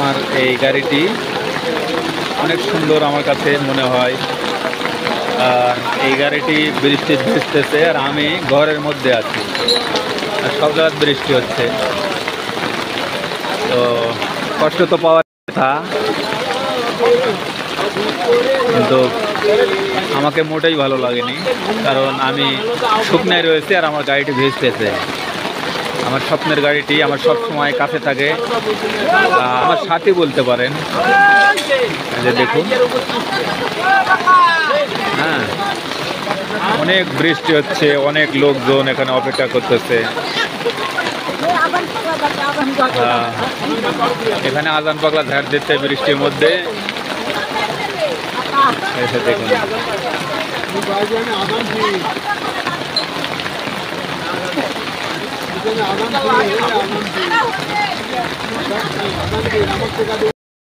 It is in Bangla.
আমার এই গাড়িটি অনেক সুন্দর আমার কাছে মনে হয়। এই গাড়িটি বৃষ্টি ভিজতেছে আর আমি ঘরের মধ্যে আছি, আর সব জায়গায় বৃষ্টি হচ্ছে। তো কষ্ট তো পাওয়ার কথা, কিন্তু আমাকে মোটেই ভালো লাগেনি, কারণ আমি শুকনায় রয়েছে আর আমার গাড়িটি ভিজতেছে। আমার স্বপ্নের গাড়িটি আমার সব সময় কাছে থাকে, আমার সাথী বলতে পারেন। এই যে দেখুন, হ্যাঁ, অনেক বৃষ্টি হচ্ছে, অনেক লোকজন এখানে অপেক্ষা করতেছে। এখানে আজান পাগলা ঝাড় দিচ্ছে বৃষ্টির মধ্যে। এসে দেখুন,